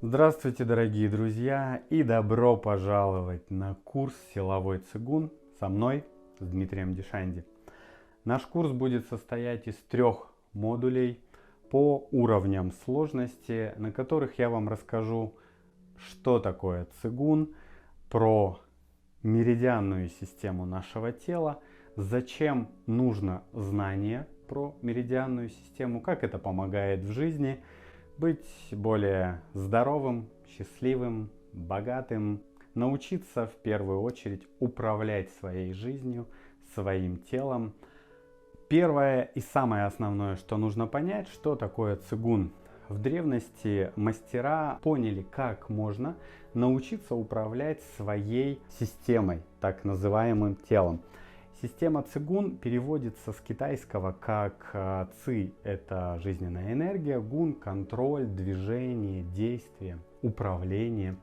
Здравствуйте, дорогие друзья, и добро пожаловать на курс «Силовой цигун» со мной, с Дмитрием Дишанди. Наш курс будет состоять из 3 модулей по уровням сложности, на которых я вам расскажу, что такое цигун, про меридианную систему нашего тела, зачем нужно знание про меридианную систему, как это помогает в жизни быть более здоровым, счастливым, богатым, научиться в первую очередь управлять своей жизнью, своим телом. Первое и самое основное, что нужно понять, что такое цигун. В древности мастера поняли, как можно научиться управлять своей системой, так называемым телом. Система цигун переводится с китайского как ци– это жизненная энергия, гун– контроль, движение, действие, управление.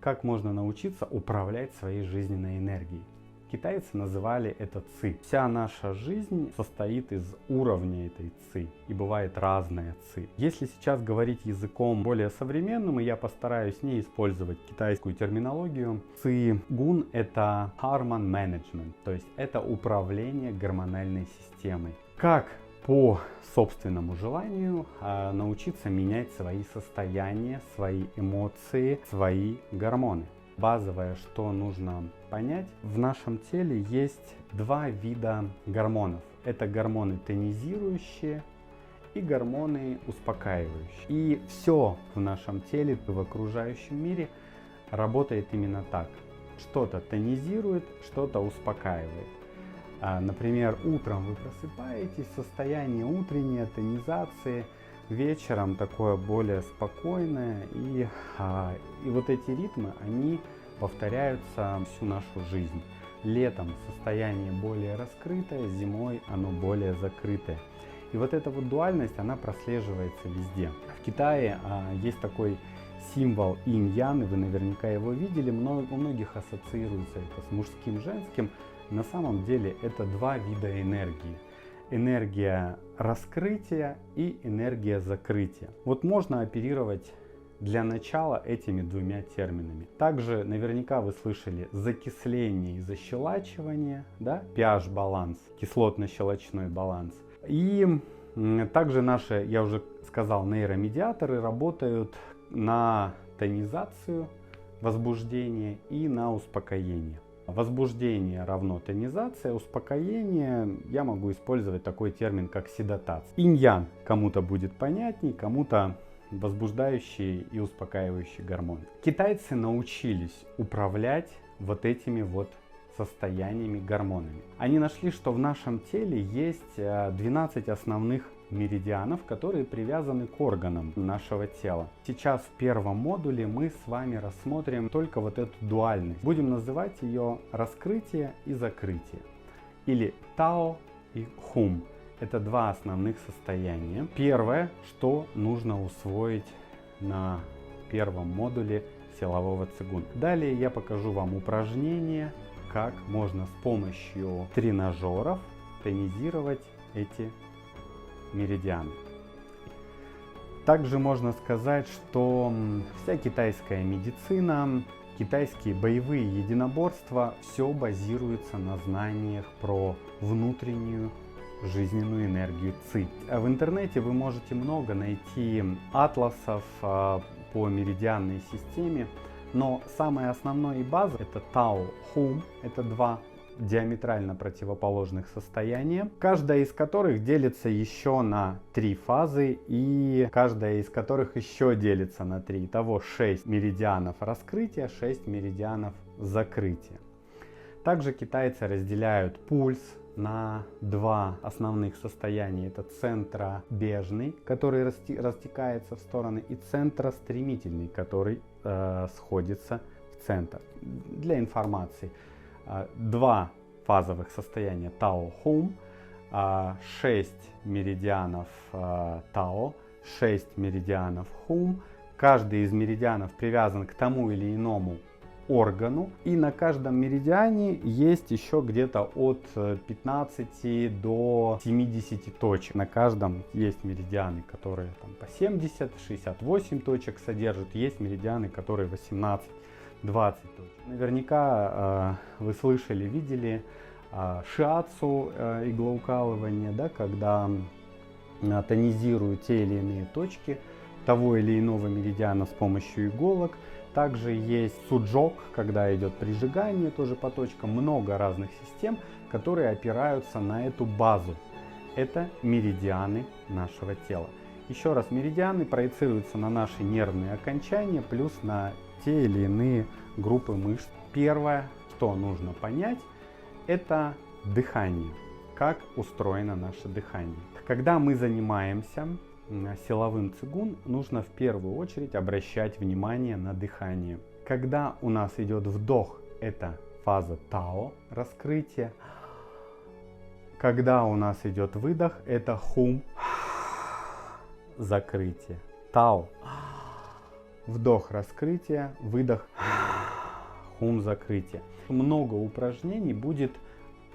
Как можно научиться управлять своей жизненной энергией? Китайцы называли это ци. Вся наша жизнь состоит из уровня этой ци, и бывает разная ци. Если сейчас говорить языком более современным, и я постараюсь не использовать китайскую терминологию, ци гун это hormone management, то есть это управление гормональной системой. Как по собственному желанию научиться менять свои состояния, свои эмоции, свои гормоны. Базовое, что нужно понять, в нашем теле есть 2 вида гормонов. Это гормоны тонизирующие и гормоны успокаивающие. И все в нашем теле, в окружающем мире работает именно так. Что-то тонизирует, что-то успокаивает. Например, утром вы просыпаетесь, состояние утренней тонизации, вечером такое более спокойное, и вот эти ритмы, они повторяются всю нашу жизнь. Летом состояние более раскрытое, зимой оно более закрытое. И вот эта вот дуальность, она прослеживается везде. В Китае есть такой символ инь-ян, и вы наверняка его видели, у многих ассоциируется это с мужским, женским. На самом деле это 2 вида энергии. Энергия раскрытия и энергия закрытия. Вот можно оперировать для начала этими 2 терминами. Также наверняка вы слышали закисление и защелачивание, да? pH-баланс, кислотно-щелочной баланс. И также наши, я уже сказал, нейромедиаторы работают на тонизацию, возбуждение и на успокоение. Возбуждение равно тонизация, успокоение, я могу использовать такой термин, как седатация. Инь-ян кому-то будет понятней, кому-то возбуждающие и успокаивающие гормоны. Китайцы научились управлять вот этими вот состояниями, гормонами. Они нашли, что в нашем теле есть 12 основных меридианов, которые привязаны к органам нашего тела. Сейчас в первом модуле мы с вами рассмотрим только вот эту дуальность. Будем называть ее раскрытие и закрытие. Или Тао и Хум. Это 2 основных состояния. Первое, что нужно усвоить на первом модуле силового цигун. Далее я покажу вам упражнение, как можно с помощью тренажеров тонизировать эти меридианы. Также можно сказать, что вся китайская медицина, китайские боевые единоборства, все базируется на знаниях про внутреннюю жизненную энергию ци. В интернете вы можете много найти атласов по меридианной системе, но самое основное и база это Тао Хум, это 2 диаметрально противоположных состояния, каждая из которых делится еще на 3 фазы, и каждая из которых еще делится на 3. Итого 6 меридианов раскрытия, 6 меридианов закрытия. Также китайцы разделяют пульс на 2 основных состояния. Это центробежный, который растекается в стороны, и центростремительный, который сходится в центр. Для информации. 2 фазовых состояния Тао-Хум, 6 меридианов Тао, 6 меридианов Хум. Каждый из меридианов привязан к тому или иному органу. И на каждом меридиане есть еще где-то от 15 до 70 точек. На каждом есть меридианы, которые там по 70, 68 точек содержат. Есть меридианы, которые 18, 20 точек. Наверняка вы слышали, видели шиатсу, иглоукалывание, да, когда тонизируют те или иные точки того или иного меридиана с помощью иголок. Также есть суджок, когда идет прижигание тоже по точкам. Много разных систем, которые опираются на эту базу. Это меридианы нашего тела. Еще раз, меридианы проецируются на наши нервные окончания, плюс на те или иные группы мышц. Первое, что нужно понять, это дыхание. Как устроено наше дыхание. Когда мы занимаемся силовым цигун, нужно в первую очередь обращать внимание на дыхание. Когда у нас идет вдох, это фаза тао, раскрытие. Когда у нас идет выдох, это хум, закрытие. Тао. Вдох, раскрытие, выдох, хум, закрытие. Много упражнений будет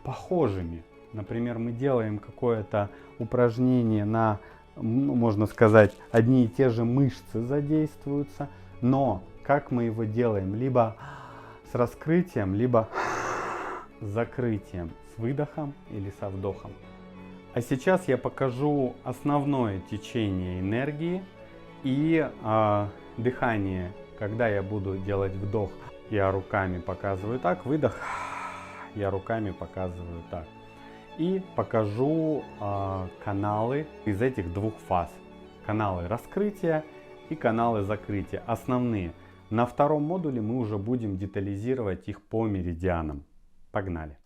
похожими. Например, мы делаем какое-то упражнение на, можно сказать, одни и те же мышцы задействуются, но как мы его делаем? Либо с раскрытием, либо с закрытием, с выдохом или со вдохом. А сейчас я покажу основное течение энергии и дыхание. Когда я буду делать вдох, я руками показываю так, выдох, я руками показываю так. И покажу каналы из этих двух фаз. Каналы раскрытия и каналы закрытия. Основные. На втором модуле мы уже будем детализировать их по меридианам. Погнали!